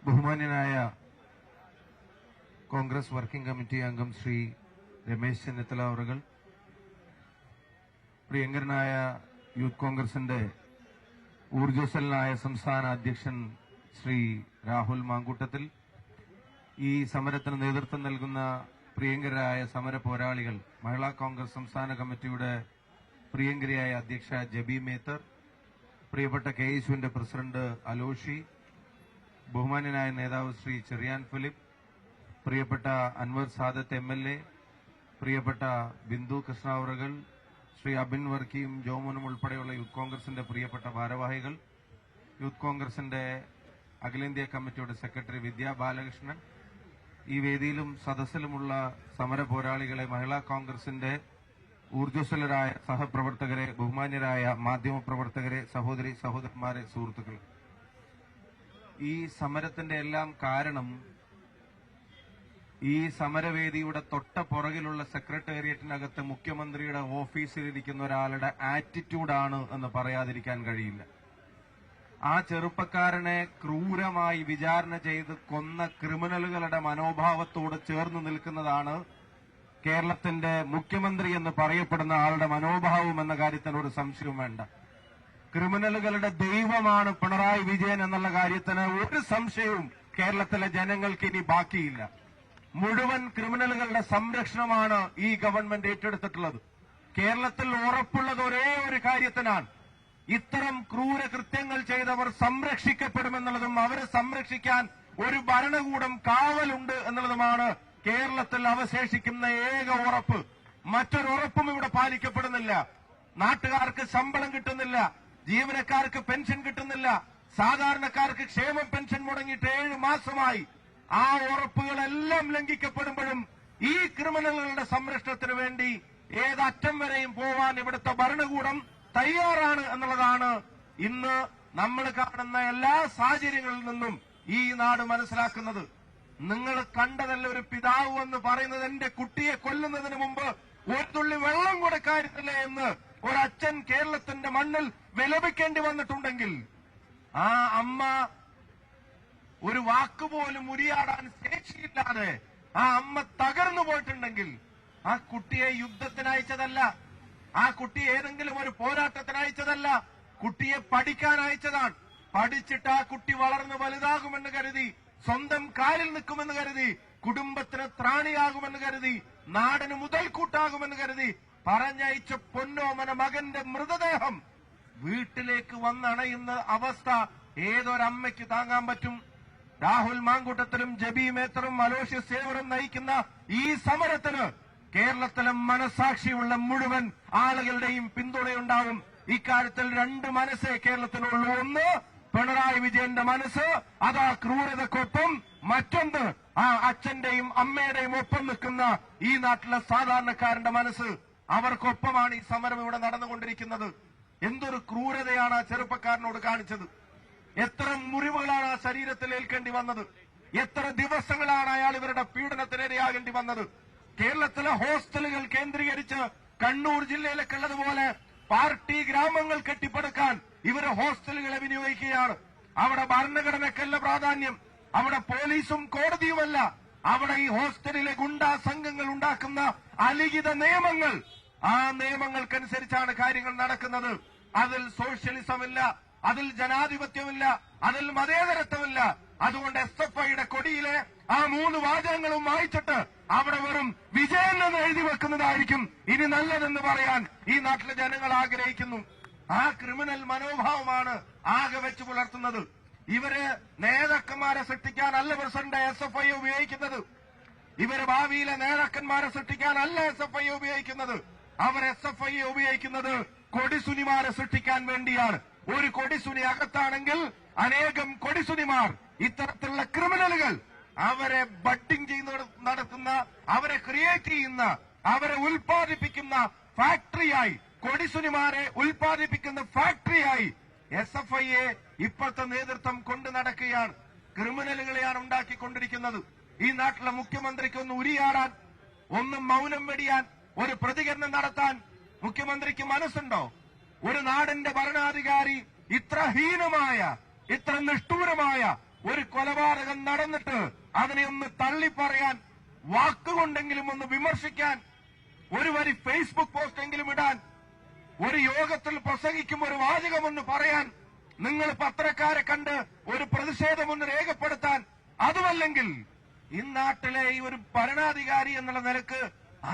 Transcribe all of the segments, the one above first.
ബഹുമാന്യനായ Congress working committee അംഗം ശ്രീ രമേശ് ചെന്നിത്തല അവറുകൾ, പ്രിയങ്കരനായ യൂത്ത് കോൺഗ്രസിന്റെ ഊർജ്ജസ്വലനായ സംസ്ഥാന അധ്യക്ഷൻ ശ്രീ രാഹുൽ മാങ്കൂട്ടത്തിൽ, ഈ സമരത്തിന് നേതൃത്വം നൽകുന്ന പ്രിയങ്കരായ സമര പോരാളികൾ, മഹിളാ കോൺഗ്രസ് സംസ്ഥാന കമ്മിറ്റിയുടെ പ്രിയങ്കരിയായ അധ്യക്ഷ ജബി മേത്തർ, പ്രിയപ്പെട്ട കെഎസ്യുവിന്റെ പ്രസിഡന്റ് അലോഷി, ബഹുമാന്യനായ നേതാവ് ശ്രീ ചെറിയാൻ ഫിലിപ്പ്, പ്രിയപ്പെട്ട അൻവർ സാദത്ത് MLA, പ്രിയപ്പെട്ട ബിന്ദു കൃഷ്ണ അവറുകൾ, ശ്രീ അബിൻ വർക്കിയും ജോമോനും ഉൾപ്പെടെയുള്ള യൂത്ത് കോൺഗ്രസിന്റെ പ്രിയപ്പെട്ട ഭാരവാഹികൾ, യൂത്ത് കോൺഗ്രസിന്റെ അഖിലേന്ത്യാ കമ്മിറ്റിയുടെ സെക്രട്ടറി വിദ്യാ ബാലകൃഷ്ണൻ, ഈ വേദിയിലും സദസ്സിലുമുള്ള സമര പോരാളികളെ, മഹിളാ കോൺഗ്രസിന്റെ ഊർജ്ജസ്വലരായ സഹപ്രവർത്തകരെ, ബഹുമാന്യരായ മാധ്യമപ്രവർത്തകരെ, സഹോദരി സഹോദരന്മാരെ, സുഹൃത്തുക്കളെ, ഈ സമരത്തിന്റെ എല്ലാം കാരണം ഈ സമരവേദിയുടെ തൊട്ട പുറകിലുള്ള സെക്രട്ടേറിയറ്റിനകത്ത് മുഖ്യമന്ത്രിയുടെ ഓഫീസിലിരിക്കുന്ന ഒരാളുടെ ആറ്റിറ്റ്യൂഡാണ് എന്ന് പറയാതിരിക്കാൻ കഴിയില്ല. ആ ചെറുപ്പക്കാരനെ ക്രൂരമായി വിചാരണ ചെയ്ത് കൊന്ന ക്രിമിനലുകളുടെ മനോഭാവത്തോട് ചേർന്ന് നിൽക്കുന്നതാണ് കേരളത്തിന്റെ മുഖ്യമന്ത്രി എന്ന് പറയപ്പെടുന്ന ആളുടെ മനോഭാവം എന്ന കാര്യത്തിന് ഒരു സംശയവും വേണ്ട. ക്രിമിനലുകളുടെ ദൈവമാണ് പിണറായി വിജയൻ എന്നുള്ള കാര്യത്തിന് ഒരു സംശയവും കേരളത്തിലെ ജനങ്ങൾക്ക് ഇനി ബാക്കിയില്ല. മുഴുവൻ ക്രിമിനലുകളുടെ സംരക്ഷണമാണ് ഈ ഗവൺമെന്റ് ഏറ്റെടുത്തിട്ടുള്ളത്. കേരളത്തിൽ ഉറപ്പുള്ളത് ഒരേ ഒരു കാര്യത്തിനാണ്: ഇത്തരം ക്രൂരകൃത്യങ്ങൾ ചെയ്തവർ സംരക്ഷിക്കപ്പെടുമെന്നുള്ളതും അവരെ സംരക്ഷിക്കാൻ ഒരു ഭരണകൂടം കാവലുണ്ട് എന്നുള്ളതുമാണ് കേരളത്തിൽ അവശേഷിക്കുന്ന ഏക ഉറപ്പ്. മറ്റൊരു ഉറപ്പും ഇവിടെ പാലിക്കപ്പെടുന്നില്ല. നാട്ടുകാർക്ക് ശമ്പളം കിട്ടുന്നില്ല, ജീവനക്കാർക്ക് പെൻഷൻ കിട്ടുന്നില്ല, സാധാരണക്കാർക്ക് ക്ഷേമ പെൻഷൻ മുടങ്ങിയിട്ട് 7 മാസമായി. ആ ഉറപ്പുകളെല്ലാം ലംഘിക്കപ്പെടുമ്പോഴും ഈ ക്രിമിനലുകളുടെ സംരക്ഷണത്തിന് വേണ്ടി ഏതറ്റം വരെയും പോവാൻ ഇവിടുത്തെ ഭരണകൂടം തയ്യാറാണ് എന്നുള്ളതാണ് ഇന്ന് നമ്മൾ കാണുന്ന എല്ലാ സാഹചര്യങ്ങളിൽ നിന്നും ഈ നാട് മനസ്സിലാക്കുന്നത്. നിങ്ങൾ കണ്ടതല്ല ഒരു പിതാവ് എന്ന് പറയുന്നത് എന്റെ കുട്ടിയെ കൊല്ലുന്നതിന് മുമ്പ് ഒരു തുള്ളി വെള്ളം കൊടുക്കാറില്ല എന്ന് ഒരച്ഛൻ കേരളത്തിന്റെ മണ്ണിൽ വിലപിക്കേണ്ടി വന്നിട്ടുണ്ടെങ്കിൽ, ആ അമ്മ ഒരു വാക്കുപോലും ഉരിയാടാൻ ശേഷിയില്ലാതെ ആ അമ്മ തകർന്നു പോയിട്ടുണ്ടെങ്കിൽ, ആ കുട്ടിയെ യുദ്ധത്തിന് അയച്ചതല്ല, ആ കുട്ടിയെ ഏതെങ്കിലും ഒരു പോരാട്ടത്തിന് അയച്ചതല്ല, കുട്ടിയെ പഠിക്കാൻ അയച്ചതാണ്. പഠിച്ചിട്ട് ആ കുട്ടി വളർന്ന് വലുതാകുമെന്ന് കരുതി, സ്വന്തം കാലിൽ നിൽക്കുമെന്ന് കരുതി, കുടുംബത്തിന് ത്രാണിയാകുമെന്ന് കരുതി, നാടിന് മുതൽക്കൂട്ടാകുമെന്ന് കരുതി പറഞ്ഞയച്ച പൊന്നോമന മകന്റെ മൃതദേഹം വീട്ടിലേക്ക് വന്നണയുന്ന അവസ്ഥ ഏതൊരമ്മയ്ക്ക് താങ്ങാൻ പറ്റും? രാഹുൽ മാങ്കൂട്ടത്തിലും ജബി മേത്തറും അലോഷ്യ സേവറും നയിക്കുന്ന ഈ സമരത്തിന് കേരളത്തിലെ മനസാക്ഷിയുള്ള മുഴുവൻ ആളുകളുടെയും പിന്തുണയുണ്ടാവും. ഇക്കാര്യത്തിൽ 2 മനസ്സേ കേരളത്തിനുള്ളൂ. ഒന്ന്, പിണറായി വിജയന്റെ മനസ്സ്, അതാ ക്രൂരതക്കൊപ്പം. മറ്റൊന്ന്, ആ അച്ഛന്റെയും അമ്മയുടെയും ഒപ്പം നിൽക്കുന്ന ഈ നാട്ടിലെ സാധാരണക്കാരന്റെ മനസ്സ്. അവർക്കൊപ്പമാണ് ഈ സമരം ഇവിടെ നടന്നുകൊണ്ടിരിക്കുന്നത്. എന്തൊരു ക്രൂരതയാണ് ആ ചെറുപ്പക്കാരനോട് കാണിച്ചത്! എത്ര മുറിവുകളാണ് ആ ശരീരത്തിൽ ഏൽക്കേണ്ടി വന്നത്! എത്ര ദിവസങ്ങളാണ് അയാൾ ഇവരുടെ പീഡനത്തിനിരയാകേണ്ടി വന്നത്! കേരളത്തിലെ ഹോസ്റ്റലുകൾ കേന്ദ്രീകരിച്ച് കണ്ണൂർ ജില്ലയിലൊക്കെ ഉള്ളതുപോലെ പാർട്ടി ഗ്രാമങ്ങൾ കെട്ടിപ്പടുക്കാൻ ഇവര് ഹോസ്റ്റലുകളെ വിനിയോഗിക്കുകയാണ്. അവിടെ ഭരണഘടനയ്ക്കല്ല പ്രാധാന്യം, അവിടെ പോലീസും കോടതിയുമല്ല, അവിടെ ഈ ഹോസ്റ്റലിലെ ഗുണ്ടാ സംഘങ്ങൾ ഉണ്ടാക്കുന്ന അലിഖിത നിയമങ്ങൾ, ആ നിയമങ്ങൾക്കനുസരിച്ചാണ് കാര്യങ്ങൾ നടക്കുന്നത്. അതിൽ സോഷ്യലിസമില്ല, അതിൽ ജനാധിപത്യമില്ല, അതിൽ മതേതരത്വമില്ല. അതുകൊണ്ട് SFIയുടെ കൊടിയിലെ ആ 3 വാചകങ്ങളും വായിച്ചിട്ട് അവിടെ വെറും വിജയൻ എന്ന് എഴുതി വെക്കുന്നതായിരിക്കും ഇനി നല്ലതെന്ന് പറയാൻ ഈ നാട്ടിലെ ജനങ്ങൾ ആഗ്രഹിക്കുന്നു. ആ ക്രിമിനൽ മനോഭാവമാണ് ആകെ വെച്ച് പുലർത്തുന്നത്. ഇവര് നേതാക്കന്മാരെ സൃഷ്ടിക്കാനല്ല പ്രസിഡന്റ് SFI ഉപയോഗിക്കുന്നത്. ഇവര് ഭാവിയിലെ നേതാക്കന്മാരെ സൃഷ്ടിക്കാനല്ല SFI ഉപയോഗിക്കുന്നത്. അവർ SFI ഉപയോഗിക്കുന്നത് കൊടിസുനിമാരെ സൃഷ്ടിക്കാൻ വേണ്ടിയാണ്. ഒരു കൊടിസുനി അകത്താണെങ്കിൽ അനേകം കൊടിസുനിമാർ, ഇത്തരത്തിലുള്ള ക്രിമിനലുകൾ, അവരെ ബഡ്ഡിംഗ് ചെയ്ത് നടത്തുന്ന, അവരെ ക്രിയേറ്റ് ചെയ്യുന്ന, അവരെ ഉൽപ്പാദിപ്പിക്കുന്ന ഫാക്ടറിയായി, കൊടിസുനിമാരെ ഉൽപ്പാദിപ്പിക്കുന്ന ഫാക്ടറിയായി SFIയെ ഇപ്പോഴത്തെ നേതൃത്വം കൊണ്ടു നടക്കുകയാണ്. ക്രിമിനലുകളെയാണ് ഉണ്ടാക്കിക്കൊണ്ടിരിക്കുന്നത്. ഈ നാട്ടിലെ മുഖ്യമന്ത്രിക്ക് ഒന്ന് ഉരിയാടാൻ, ഒന്ന് മൗനം വെടിയാൻ, ഒരു പ്രതികരണം നടത്താൻ മുഖ്യമന്ത്രിക്ക് മനസ്സുണ്ടോ? ഒരു നാടിന്റെ ഭരണാധികാരി ഇത്ര ഹീനമായ, ഇത്ര നിഷ്ഠൂരമായ ഒരു കൊലപാതകം നടന്നിട്ട് അതിനെ ഒന്ന് തള്ളിപ്പറയാൻ, വാക്കുകൊണ്ടെങ്കിലും ഒന്ന് വിമർശിക്കാൻ, ഒരു വരി ഫേസ്ബുക്ക് പോസ്റ്റെങ്കിലും ഇടാൻ, ഒരു യോഗത്തിൽ പ്രസംഗിക്കും ഒരു വാചകമൊന്ന് പറയാൻ, നിങ്ങൾ പത്രക്കാരെ കണ്ട് ഒരു പ്രതിഷേധമൊന്ന് രേഖപ്പെടുത്താൻ, അതുമല്ലെങ്കിൽ ഈ നാട്ടിലെ ഈ ഒരു ഭരണാധികാരി എന്നുള്ള നിലക്ക്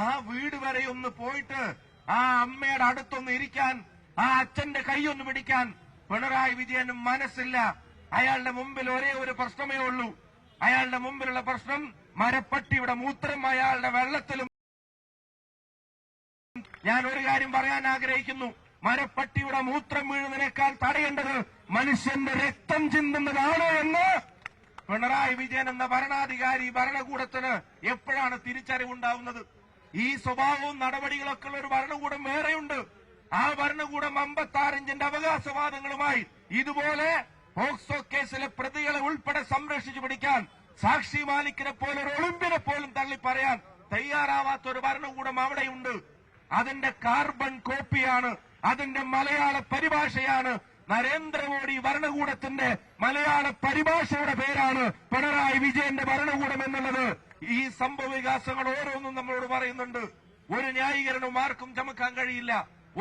ആ വീട് വരെ ഒന്ന് പോയിട്ട് ആ അമ്മയുടെ അടുത്തൊന്ന് ഇരിക്കാൻ, ആ അച്ഛന്റെ കൈയൊന്ന് പിടിക്കാൻ പിണറായി വിജയന് മനസ്സില്ല. അയാളുടെ മുമ്പിൽ ഒരേ ഒരു പ്രശ്നമേ ഉള്ളൂ. അയാളുടെ മുമ്പിലുള്ള പ്രശ്നം മരപ്പട്ടിയുടെ മൂത്രം അയാളുടെ വെള്ളത്തിലും. ഞാൻ ഒരു കാര്യം പറയാൻ ആഗ്രഹിക്കുന്നു. മരപ്പട്ടിയുടെ മൂത്രം വീഴുന്നതിനേക്കാൾ തടയേണ്ടത് മനുഷ്യന്റെ രക്തം ചിന്തുന്നതാണ് എന്ന് പിണറായി വിജയൻ എന്ന ഭരണാധികാരി ഭരണകൂടത്തിന് എപ്പോഴാണ് തിരിച്ചറിവുണ്ടാവുന്നത്? ഈ സ്വഭാവവും നടപടികളൊക്കെ ഉള്ള ഒരു ഭരണകൂടം വേറെയുണ്ട്. ആ ഭരണകൂടം 56 ഇഞ്ചിന്റെ അവകാശവാദങ്ങളുമായി ഇതുപോലെ പോക്സോ കേസിലെ പ്രതികളെ ഉൾപ്പെടെ സംരക്ഷിച്ചു പിടിക്കാൻ സാക്ഷി മാലിക്കിനെ പോലെ ഒരു ഒളിമ്പിനെ പോലും തള്ളിപ്പറയാൻ തയ്യാറാവാത്ത ഒരു ഭരണകൂടം അവിടെയുണ്ട്. അതിന്റെ കാർബൺ കോപ്പിയാണ്, അതിന്റെ മലയാള പരിഭാഷയാണ് നരേന്ദ്രമോദി ഭരണകൂടത്തിന്റെ മലയാള പരിഭാഷയുടെ പേരാണ് പിണറായി വിജയന്റെ ഭരണകൂടം എന്നുള്ളത്. ഈ സംഭവ വികാസങ്ങൾ ഓരോന്നും നമ്മളോട് പറയുന്നുണ്ട്. ഒരു ന്യായീകരണവും ആർക്കും ചമക്കാൻ കഴിയില്ല,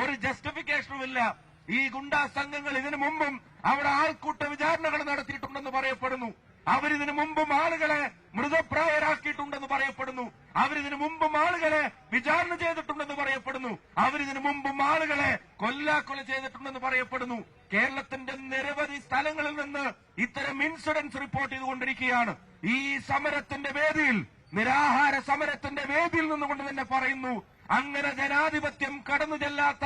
ഒരു ജസ്റ്റിഫിക്കേഷനുമില്ല. ഈ ഗുണ്ടാ സംഘങ്ങൾ ഇതിനു മുമ്പും അവിടെ ആൾക്കൂട്ട വിചാരണകൾ നടത്തിയിട്ടുണ്ടെന്ന് പറയപ്പെടുന്നു. അവരിതിനു മുമ്പും ആളുകളെ മൃതപ്രായരാക്കിയിട്ടുണ്ടെന്ന് പറയപ്പെടുന്നു. അവരിതിനു മുമ്പും ആളുകളെ വിചാരണ ചെയ്തിട്ടുണ്ടെന്ന് പറയപ്പെടുന്നു. അവരിതിനു മുമ്പും ആളുകളെ കൊല്ലാക്കൊല ചെയ്തിട്ടുണ്ടെന്ന് പറയപ്പെടുന്നു. കേരളത്തിന്റെ നിരവധി സ്ഥലങ്ങളിൽ നിന്ന് ഇത്തരം ഇൻസിഡൻസ് റിപ്പോർട്ട് ചെയ്തുകൊണ്ടിരിക്കുകയാണ്. ഈ സമരത്തിന്റെ വേദിയിൽ, നിരാഹാര സമരത്തിന്റെ വേദിയിൽ നിന്നുകൊണ്ട് തന്നെ പറയുന്നു, അങ്ങനെ ജനാധിപത്യം കടന്നു ചെല്ലാത്ത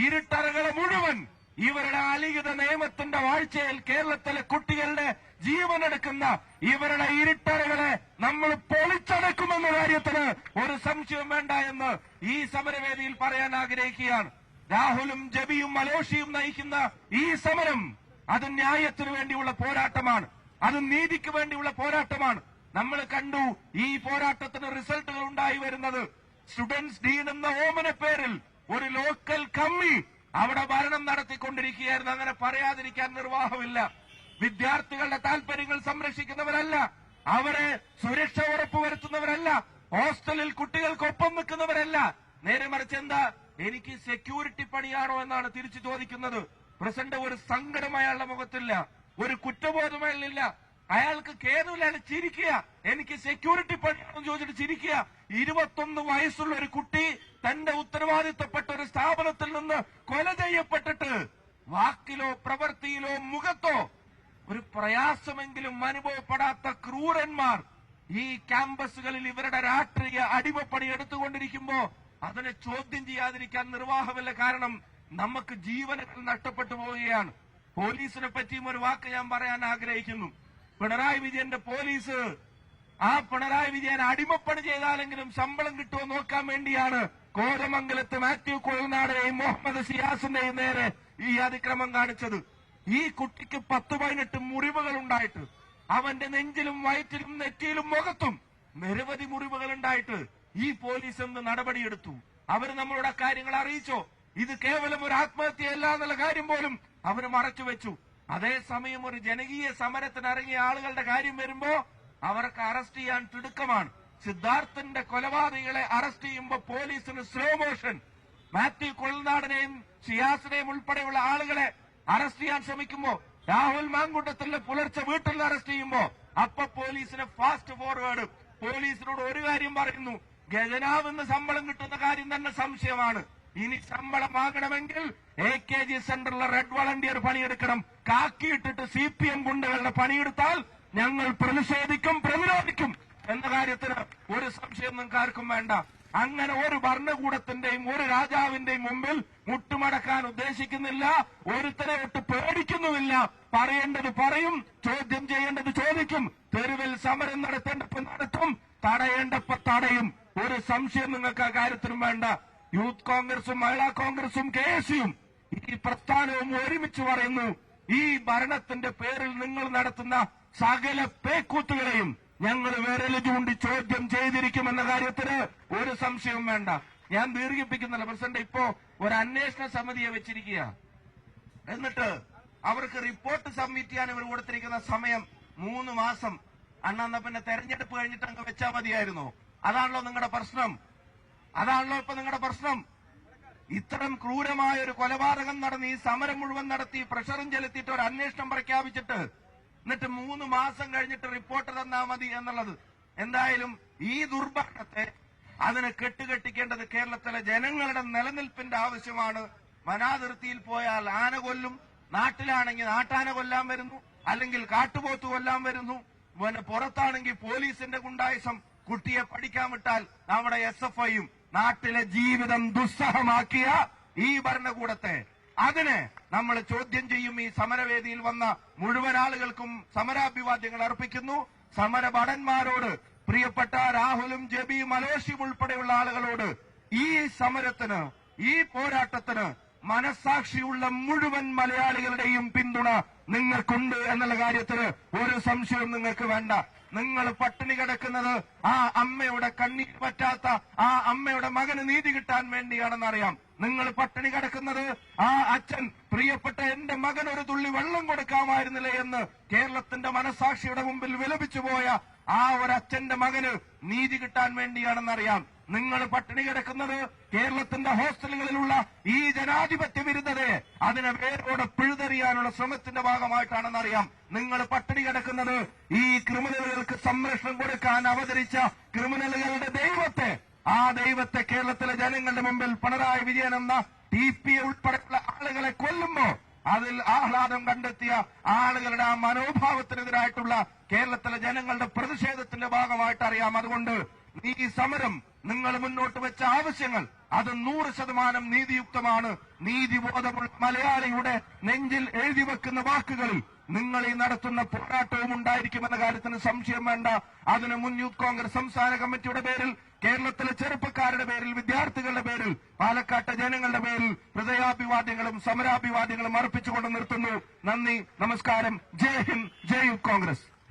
ഇരുട്ടറകളെ മുഴുവൻ ഇവരുടെ അലിഖിത നിയമത്തിന്റെ വാഴ്ചയിൽ കേരളത്തിലെ കുട്ടികളുടെ ജീവനെടുക്കുന്ന ഇവരുടെ ഇരുട്ടറകളെ നമ്മൾ പൊളിച്ചടക്കുമെന്ന കാര്യത്തിന് ഒരു സംശയവും വേണ്ട എന്ന് ഈ സമരവേദിയിൽ പറയാൻ ആഗ്രഹിക്കുകയാണ്. രാഹുലും ജബിയും മലോഷിയും നയിക്കുന്ന ഈ സമരം അത് ന്യായത്തിനു വേണ്ടിയുള്ള പോരാട്ടമാണ്, അത് നീതിക്ക് വേണ്ടിയുള്ള പോരാട്ടമാണ്. നമ്മൾ കണ്ടു ഈ പോരാട്ടത്തിന് റിസൾട്ടുകൾ ഉണ്ടായി വരുന്നത്. സ്റ്റുഡൻസ് ഡീൻ എന്ന ഓമന പേരിൽ ഒരു ലോക്കൽ കമ്മി അവിടെ ഭരണം നടത്തിക്കൊണ്ടിരിക്കുകയായിരുന്നു. അങ്ങനെ പറയാതിരിക്കാൻ നിർവാഹമില്ല. വിദ്യാർത്ഥികളുടെ താൽപര്യങ്ങൾ സംരക്ഷിക്കുന്നവരല്ല, അവരെ സുരക്ഷ ഉറപ്പുവരുത്തുന്നവരല്ല, ഹോസ്റ്റലിൽ കുട്ടികൾക്കൊപ്പം നിൽക്കുന്നവരല്ല. നേരെ മറിച്ച് എന്താ, എനിക്ക് സെക്യൂരിറ്റി പണിയാണോ എന്നാണ് തിരിച്ചു ചോദിക്കുന്നത്. പ്രസിഡന്റ് ഒരു സങ്കടം അയാളുടെ മുഖത്തില്ല, ഒരു കുറ്റബോധം അയാളില്ല. അയാൾക്ക് കേരള ചിരിക്കുക, എനിക്ക് സെക്യൂരിറ്റി പണിയാണെന്ന് ചോദിച്ചിട്ട് ചിരിക്കുക. 21 വയസ്സുള്ള ഒരു കുട്ടി തന്റെ ഉത്തരവാദിത്തപ്പെട്ട ഒരു സ്ഥാപനത്തിൽ നിന്ന് കൊല ചെയ്യപ്പെട്ടിട്ട് വാക്കിലോ പ്രവൃത്തിയിലോ മുഖത്തോ ഒരു പ്രയാസമെങ്കിലും അനുഭവപ്പെടാത്ത ക്രൂരന്മാർ ഈ ക്യാമ്പസുകളിൽ ഇവരുടെ രാഷ്ട്രീയ അടിമപ്പണി എടുത്തുകൊണ്ടിരിക്കുമ്പോ അതിനെ ചോദ്യം ചെയ്യാതിരിക്കാൻ നിർവാഹമില്ല. കാരണം നമുക്ക് ജീവനുകൾ നഷ്ടപ്പെട്ടു പോവുകയാണ്. പോലീസിനെ പറ്റിയും ഒരു വാക്ക് ഞാൻ പറയാൻ ആഗ്രഹിക്കുന്നു. പിണറായി വിജയന്റെ പോലീസ്, ആ പിണറായി വിജയൻ അടിമപ്പണി ചെയ്താലെങ്കിലും ശമ്പളം കിട്ടുമോ നോക്കാൻ വേണ്ടിയാണ് കോരമംഗലത്ത് മാത്യു കുഴൽനാടനെയും മുഹമ്മദ് സിയാസിന്റെയും നേരെ ഈ അതിക്രമം കാണിച്ചത്. ഈ കുട്ടിക്ക് 10-18 മുറിവുകൾ ഉണ്ടായിട്ട്, അവന്റെ നെഞ്ചിലും വയറ്റിലും നെറ്റിയിലും മുഖത്തും നിരവധി മുറിവുകൾ ഉണ്ടായിട്ട് ഈ പോലീസ് എന്ത് നടപടിയെടുത്തു? അവർ നമ്മളുടെ കാര്യങ്ങൾ അറിയിച്ചോ? ഇത് കേവലം ഒരു ആത്മഹത്യയല്ല എന്നുള്ള കാര്യം പോലും അവർ മറച്ചുവെച്ചു. അതേസമയം ഒരു ജനകീയ സമരത്തിനിറങ്ങിയ ആളുകളുടെ കാര്യം വരുമ്പോ അവർക്ക് അറസ്റ്റ് ചെയ്യാൻ തിടുക്കമാണ്. സിദ്ധാർത്ഥന്റെ കൊലപാതകികളെ അറസ്റ്റ് ചെയ്യുമ്പോൾ പോലീസിന് സ്ലോ മോഷൻ. മാത്യു കൊള്ളനാടിനെയും ഷിയാസിനെയും ഉൾപ്പെടെയുള്ള ആളുകളെ അറസ്റ്റ് ചെയ്യാൻ ശ്രമിക്കുമ്പോ, രാഹുൽ മാങ്കൂട്ടത്തിലെ പുലർച്ചെ വീട്ടിൽ നിന്ന് അറസ്റ്റ് ചെയ്യുമ്പോ അപ്പൊ പോലീസിന് ഫാസ്റ്റ് ഫോർവേഡ്. പോലീസിനോട് ഒരു കാര്യം പറയുന്നു, ഖജനാവിന്ന് ശമ്പളം കിട്ടുന്ന കാര്യം തന്നെ സംശയമാണ്. ഇനി ശമ്പളം വാങ്ങണമെങ്കിൽ AKG സെന്ററിലെ റെഡ് വളണ്ടിയർ പണിയെടുക്കണം. കാക്കിയിട്ടിട്ട് CPM ഗുണ്ടകളുടെ പണിയെടുത്താൽ ഞങ്ങൾ പ്രതിഷേധിക്കും, പ്രതിരോധിക്കും എന്ന കാര്യത്തിന് ഒരു സംശയം നിങ്ങൾക്ക് ആർക്കും വേണ്ട. അങ്ങനെ ഒരു ഭരണകൂടത്തിന്റെയും ഒരു രാജാവിന്റെയും മുമ്പിൽ മുട്ടുമടക്കാൻ ഉദ്ദേശിക്കുന്നില്ല. ഒരുത്തരെ ഒട്ട് പേടിക്കുന്നുമില്ല. പറയേണ്ടത് പറയും, ചോദ്യം ചെയ്യേണ്ടത് ചോദിക്കും, തെരുവിൽ സമരം നടത്തേണ്ടപ്പോൾ നടത്തും, തടയേണ്ടപ്പോ തടയും. ഒരു സംശയം നിങ്ങൾക്ക് ആ കാര്യത്തിനും വേണ്ട. യൂത്ത് കോൺഗ്രസും മഹിളാ കോൺഗ്രസും KSUം ഈ പ്രസ്ഥാനവും ഒരുമിച്ച് പറയുന്നു, ഈ ഭരണത്തിന്റെ പേരിൽ നിങ്ങൾ നടത്തുന്ന സകല പേക്കൂത്തുകളെയും ഞങ്ങൾ വിരല് ചൂണ്ടി ചോദ്യം ചെയ്തിരിക്കുമെന്ന കാര്യത്തിന് ഒരു സംശയവും വേണ്ട. ഞാൻ ദീർഘിപ്പിക്കുന്നില്ല. പ്രസിഡന്റ് ഇപ്പോ ഒരു അന്വേഷണ സമിതിയെ വെച്ചിരിക്കുക. എന്നിട്ട് അവർക്ക് റിപ്പോർട്ട് സബ്മിറ്റ് ചെയ്യാൻ ഇവർ കൊടുത്തിരിക്കുന്ന സമയം 3 മാസം അണ്ണാ പിന്നെ തെരഞ്ഞെടുപ്പ് കഴിഞ്ഞിട്ട് അങ്ങ് വെച്ചാൽ മതിയായിരുന്നു. അതാണല്ലോ നിങ്ങളുടെ പ്രശ്നം. അതാണല്ലോ ഇപ്പൊ നിങ്ങളുടെ പ്രശ്നം. ഇത്തരം ക്രൂരമായ ഒരു കൊലപാതകം നടന്ന് ഈ സമരം മുഴുവൻ നടത്തി പ്രഷറും ചെലുത്തിയിട്ട് ഒരു അന്വേഷണം പ്രഖ്യാപിച്ചിട്ട് എന്നിട്ട് 3 മാസം കഴിഞ്ഞിട്ട് റിപ്പോർട്ട് തന്നാ മതി എന്നുള്ളത്. എന്തായാലും ഈ ദുർഭരണത്തെ അതിന് കെട്ടുകെട്ടിക്കേണ്ടത് കേരളത്തിലെ ജനങ്ങളുടെ നിലനിൽപ്പിന്റെ ആവശ്യമാണ്. വനാതിർത്തിയിൽ പോയാൽ ആന കൊല്ലും, നാട്ടിലാണെങ്കിൽ നാട്ടാന കൊല്ലാൻ വരുന്നു, അല്ലെങ്കിൽ കാട്ടുപോത്ത് കൊല്ലാൻ വരുന്നു, പുറത്താണെങ്കിൽ പോലീസിന്റെ ഗുണ്ടായുസം. കുട്ടിയെ പഠിക്കാൻ വിട്ടാൽ നമ്മുടെ SFIയും നാട്ടിലെ ജീവിതം ദുസ്സഹമാക്കിയ ഈ ഭരണകൂടത്തെ അതിനെ നമ്മൾ ചോദ്യം ചെയ്യും. ഈ സമരവേദിയിൽ വന്ന മുഴുവൻ ആളുകൾക്കും സമരാഭിവാദ്യങ്ങൾ അർപ്പിക്കുന്നു. സമരഭടന്മാരോട്, പ്രിയപ്പെട്ട രാഹുലും ജബിയും അലോഷിയും ഉൾപ്പെടെയുള്ള ആളുകളോട് ഈ സമരത്തിന്, ഈ പോരാട്ടത്തിന് മനസാക്ഷിയുള്ള മുഴുവൻ മലയാളികളുടെയും പിന്തുണ നിങ്ങൾക്കുണ്ട് എന്നുള്ള കാര്യത്തിൽ ഒരു സംശയവും നിങ്ങൾക്ക് വേണ്ട. നിങ്ങൾ പട്ടിണി കിടക്കുന്നത് ആ അമ്മയുടെ കണ്ണീർ പറ്റാത്ത ആ അമ്മയുടെ മകന് നീതി കിട്ടാൻ വേണ്ടിയാണെന്നറിയാം. നിങ്ങൾ പട്ടിണി കിടക്കുന്നത് ആ അച്ഛൻ പ്രിയപ്പെട്ട എന്റെ മകൻ ഒരു തുള്ളി വെള്ളം കൊടുക്കാമായിരുന്നില്ലേ എന്ന് കേരളത്തിന്റെ മനസാക്ഷിയുടെ മുമ്പിൽ വിലപിച്ചു പോയ ആ ഒരച്ഛന്റെ മകന് നീതി കിട്ടാൻ വേണ്ടിയാണെന്നറിയാം. നിങ്ങൾ പട്ടിണി കിടക്കുന്നത് കേരളത്തിന്റെ ഹോസ്റ്റലുകളിലുള്ള ഈ ജനാധിപത്യ വിരുദ്ധതയെ അതിനെ വേരോടെ പിഴുതെറിയാനുള്ള ശ്രമത്തിന്റെ ഭാഗമായിട്ടാണെന്നറിയാം. നിങ്ങൾ പട്ടിണി കിടക്കുന്നത് ഈ ക്രിമിനലുകൾക്ക് സംരക്ഷണം കൊടുക്കാൻ അവതരിച്ച ക്രിമിനലുകളുടെ ദൈവത്തെ, ആ ദൈവത്തെ കേരളത്തിലെ ജനങ്ങളുടെ മുമ്പിൽ പിണറായി വിജയൻ എന്ന TP ഉൾപ്പെടെയുള്ള ആളുകളെ കൊല്ലുമ്പോ അതിൽ ആഹ്ലാദം കണ്ടെത്തിയ ആളുകളുടെ ആ മനോഭാവത്തിനെതിരായിട്ടുള്ള കേരളത്തിലെ ജനങ്ങളുടെ പ്രതിഷേധത്തിന്റെ ഭാഗമായിട്ട് അറിയാം. അതുകൊണ്ട് ഈ സമരം, നിങ്ങൾ മുന്നോട്ട് വെച്ച ആവശ്യങ്ങൾ അത് 100% നീതിയുക്തമാണ്. നീതിബോധമുള്ള മലയാളിയുടെ നെഞ്ചിൽ എഴുതി വെക്കുന്ന വാക്കുകളിൽ നിങ്ങൾ ഈ നടത്തുന്ന പോരാട്ടവും ഉണ്ടായിരിക്കുമെന്ന കാര്യത്തിന് സംശയം വേണ്ട. അതിന് മുൻ യൂത്ത് കോൺഗ്രസ് സംസ്ഥാന കമ്മിറ്റിയുടെ പേരിൽ, കേരളത്തിലെ ചെറുപ്പക്കാരുടെ പേരിൽ, വിദ്യാർത്ഥികളുടെ പേരിൽ, പാലക്കാട്ടെ ജനങ്ങളുടെ പേരിൽ ഹൃദയാഭിവാദ്യങ്ങളും സമരാഭിവാദ്യങ്ങളും അർപ്പിച്ചുകൊണ്ട് നിർത്തുന്നു. നന്ദി, നമസ്കാരം. ജയ് ഹിന്ദ്, ജയ് യൂത്ത് കോൺഗ്രസ്.